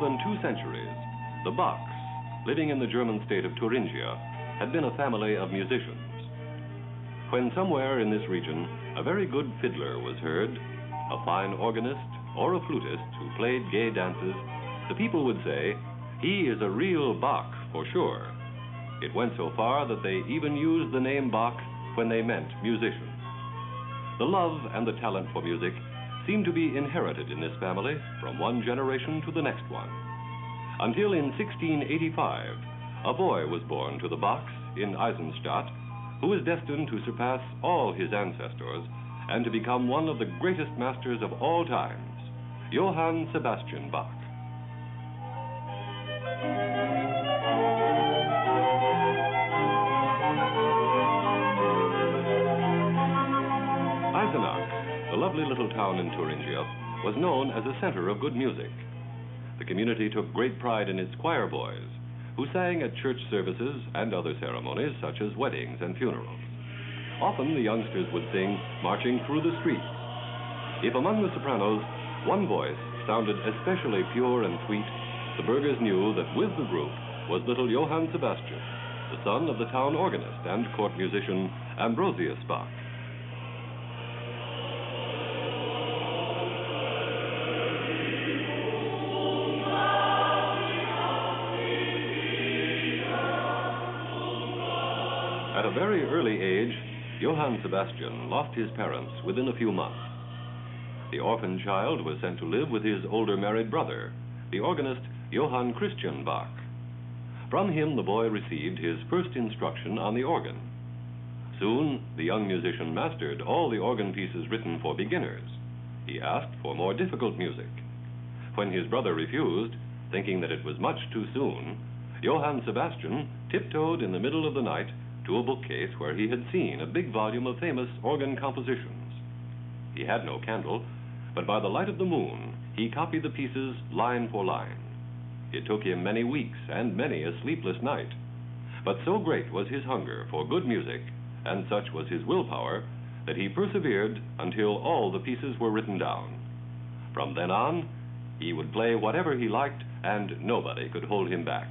than 2 centuries, the Bachs, living in the German state of Thuringia, had been a family of musicians. When somewhere in this region a very good fiddler was heard, a fine organist or a flutist who played gay dances, the people would say, "He is a real Bach for sure." It went so far that they even used the name Bach when they meant musician. The love and the talent for music seemed to be inherited in this family from one generation to the next one. Until in 1685, a boy was born to the Bachs in Arnstadt, who was destined to surpass all his ancestors and to become one of the greatest masters of all times, Johann Sebastian Bach. Eisenach, the lovely little town in Thuringia, was known as a center of good music. The community took great pride in its choir boys, who sang at church services and other ceremonies such as weddings and funerals. Often the youngsters would sing marching through the streets. If among the sopranos one voice sounded especially pure and sweet, the burghers knew that with the group was little Johann Sebastian, the son of the town organist and court musician Ambrosius Bach. At a very early age, Johann Sebastian lost his parents within a few months. The orphan child was sent to live with his older married brother, the organist Johann Christian Bach. From him, the boy received his first instruction on the organ. Soon, the young musician mastered all the organ pieces written for beginners. He asked for more difficult music. When his brother refused, thinking that it was much too soon, Johann Sebastian tiptoed in the middle of the night to a bookcase where he had seen a big volume of famous organ compositions. He had no candle, but by the light of the moon, he copied the pieces line for line. It took him many weeks and many a sleepless night, but so great was his hunger for good music, and such was his willpower, that he persevered until all the pieces were written down. From then on, he would play whatever he liked, and nobody could hold him back.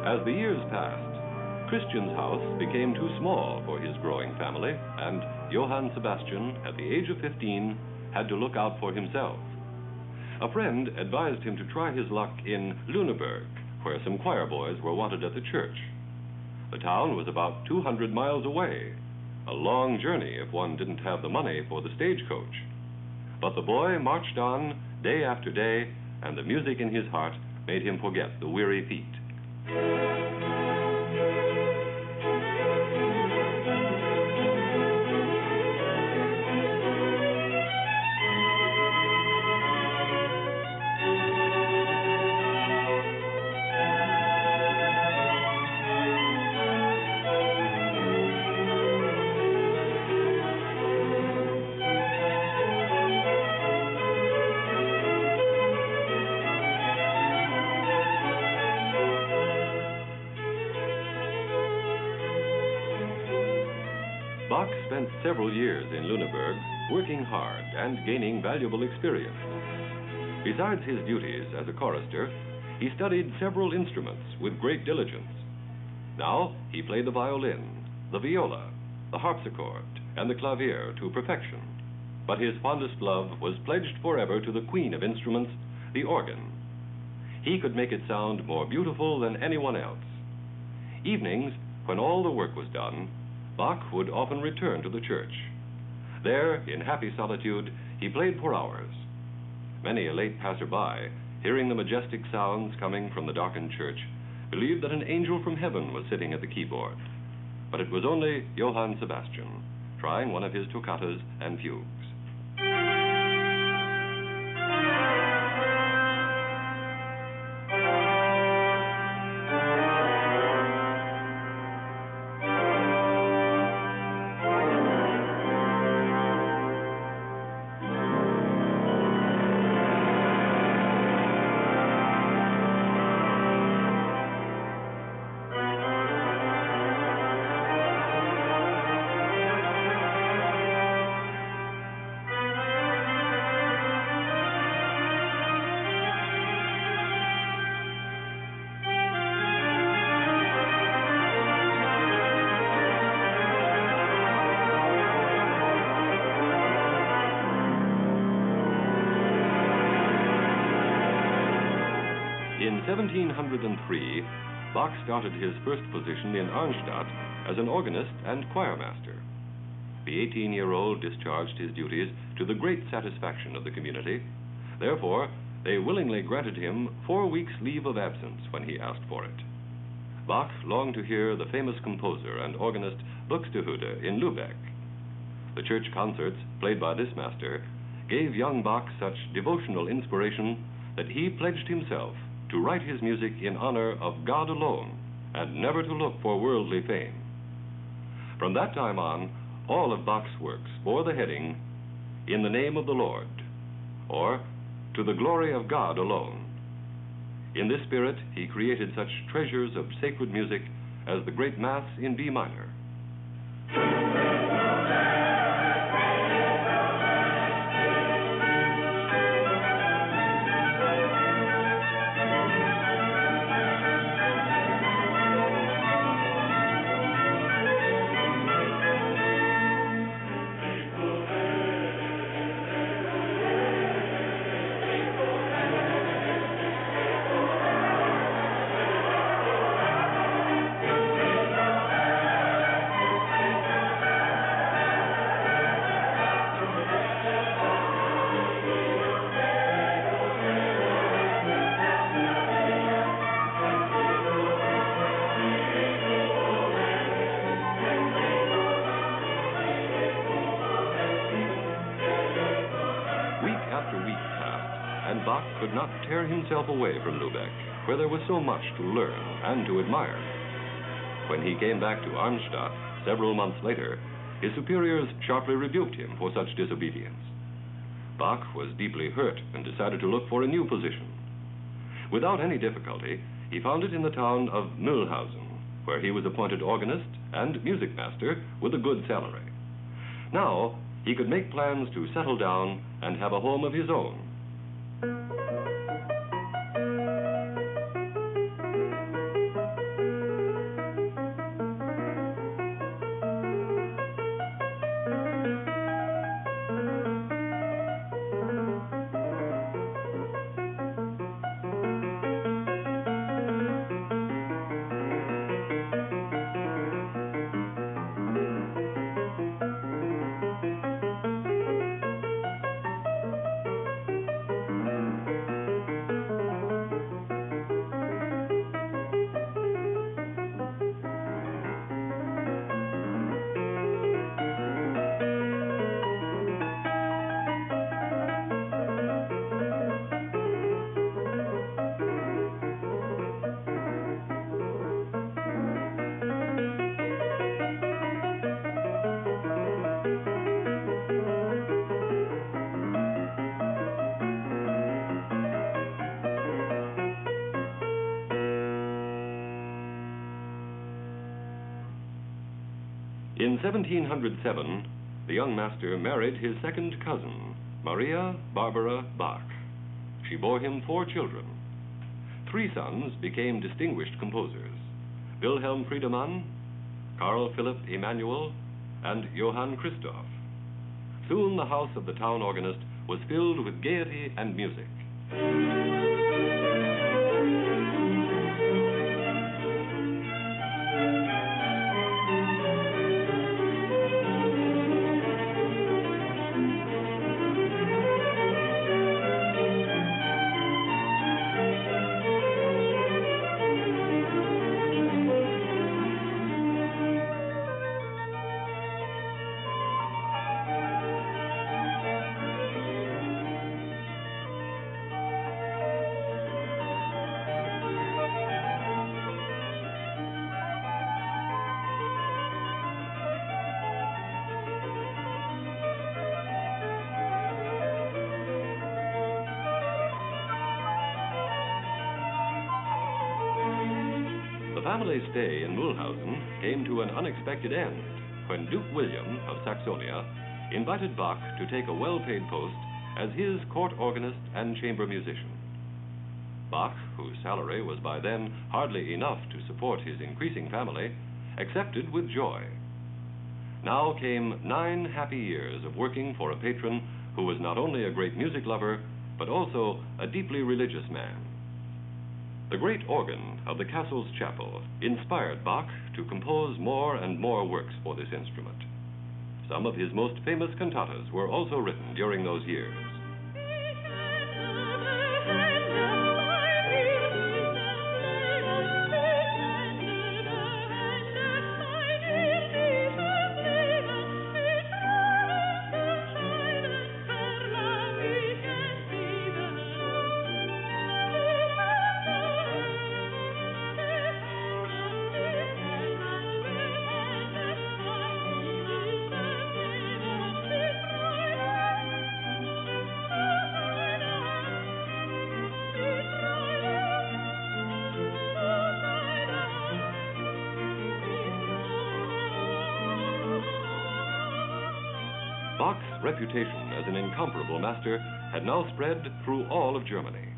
As the years passed, Christian's house became too small for his growing family, and Johann Sebastian, at the age of 15, had to look out for himself. A friend advised him to try his luck in Lunenburg, where some choir boys were wanted at the church. The town was about 200 miles away, a long journey if one didn't have the money for the stagecoach. But the boy marched on day after day, and the music in his heart made him forget the weary feet. Bach spent several years in Lunenburg, working hard and gaining valuable experience. Besides his duties as a chorister, he studied several instruments with great diligence. Now he played the violin, the viola, the harpsichord, and the clavier to perfection. But his fondest love was pledged forever to the queen of instruments, the organ. He could make it sound more beautiful than anyone else. Evenings, when all the work was done, Bach would often return to the church. There, in happy solitude, he played for hours. Many a late passer-by, hearing the majestic sounds coming from the darkened church, believed that an angel from heaven was sitting at the keyboard. But it was only Johann Sebastian, trying one of his toccatas and fugues. In 1703, Bach started his first position in Arnstadt as an organist and choirmaster. The 18-year-old discharged his duties to the great satisfaction of the community. Therefore, they willingly granted him 4 weeks' leave of absence when he asked for it. Bach longed to hear the famous composer and organist Buxtehude in Lübeck. The church concerts played by this master gave young Bach such devotional inspiration that he pledged himself to write his music in honor of God alone and never to look for worldly fame. From that time on, all of Bach's works bore the heading, "In the Name of the Lord," or "To the Glory of God Alone." In this spirit, he created such treasures of sacred music as the Great Mass in B minor. Bach could not tear himself away from Lübeck, where there was so much to learn and to admire. When he came back to Arnstadt several months later, his superiors sharply rebuked him for such disobedience. Bach was deeply hurt and decided to look for a new position. Without any difficulty, he found it in the town of Mühlhausen, where he was appointed organist and music master with a good salary. Now, he could make plans to settle down and have a home of his own. In 1707, the young master married his second cousin, Maria Barbara Bach. She bore him 4 children. 3 sons became distinguished composers: Wilhelm Friedemann, Carl Philipp Emanuel, and Johann Christoph. Soon the house of the town organist was filled with gaiety and music. family's stay in Mühlhausen came to an unexpected end when Duke William of Saxonia invited Bach to take a well-paid post as his court organist and chamber musician. Bach, whose salary was by then hardly enough to support his increasing family, accepted with joy. Now came 9 happy years of working for a patron who was not only a great music lover, but also a deeply religious man. The great organ of the castle's chapel inspired Bach to compose more and more works for this instrument. Some of his most famous cantatas were also written during those years. Bach's reputation as an incomparable master had now spread through all of Germany.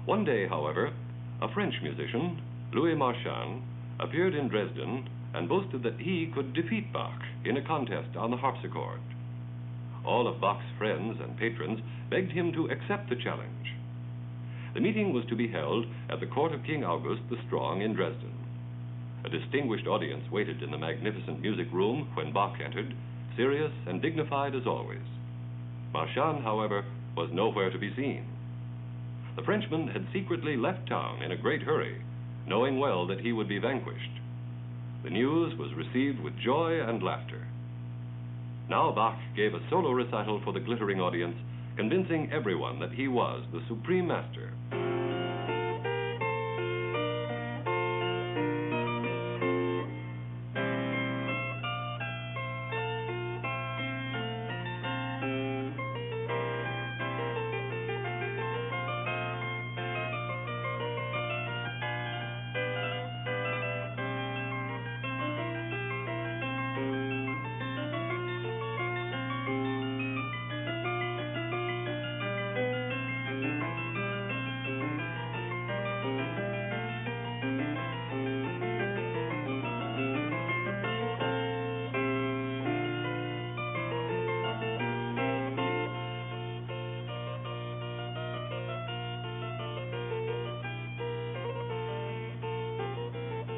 One day, however, a French musician, Louis Marchand, appeared in Dresden and boasted that he could defeat Bach in a contest on the harpsichord. All of Bach's friends and patrons begged him to accept the challenge. The meeting was to be held at the court of King August the Strong in Dresden. A distinguished audience waited in the magnificent music room when Bach entered, serious and dignified as always. Marchand, however, was nowhere to be seen. The Frenchman had secretly left town in a great hurry, knowing well that he would be vanquished. The news was received with joy and laughter. Now Bach gave a solo recital for the glittering audience, convincing everyone that he was the supreme master.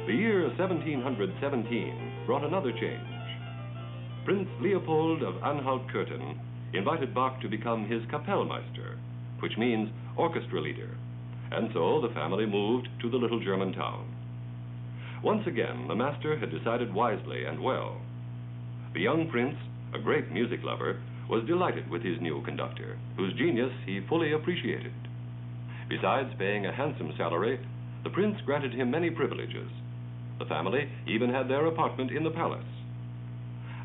The year 1717 brought another change. Prince Leopold of Anhalt-Cöthen invited Bach to become his Kapellmeister, which means orchestra leader, and so the family moved to the little German town. Once again, the master had decided wisely and well. The young prince, a great music lover, was delighted with his new conductor, whose genius he fully appreciated. Besides paying a handsome salary, the prince granted him many privileges. The family even had their apartment in the palace.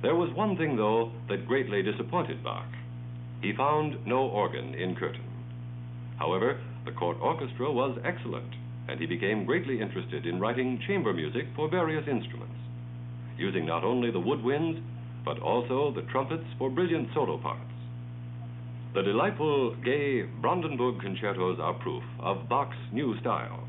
There was one thing, though, that greatly disappointed Bach. He found no organ in Cöthen. However, the court orchestra was excellent, and he became greatly interested in writing chamber music for various instruments, using not only the woodwinds, but also the trumpets for brilliant solo parts. The delightful, gay Brandenburg concertos are proof of Bach's new style.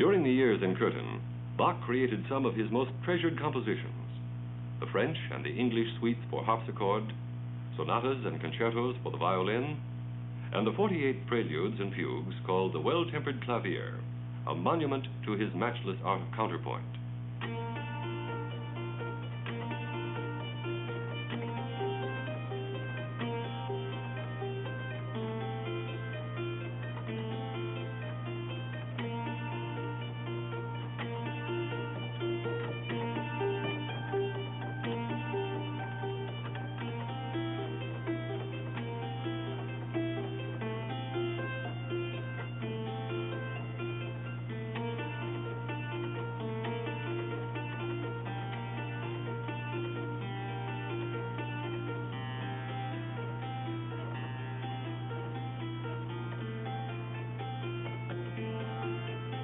During the years in Cöthen, Bach created some of his most treasured compositions: the French and the English suites for harpsichord, sonatas and concertos for the violin, and the 48 preludes and fugues called the Well-Tempered Clavier, a monument to his matchless art of counterpoint.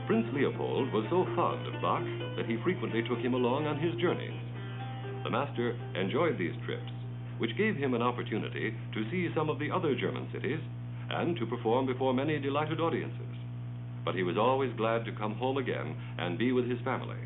Prince Leopold was so fond of Bach that he frequently took him along on his journeys. The master enjoyed these trips, which gave him an opportunity to see some of the other German cities and to perform before many delighted audiences. But he was always glad to come home again and be with his family.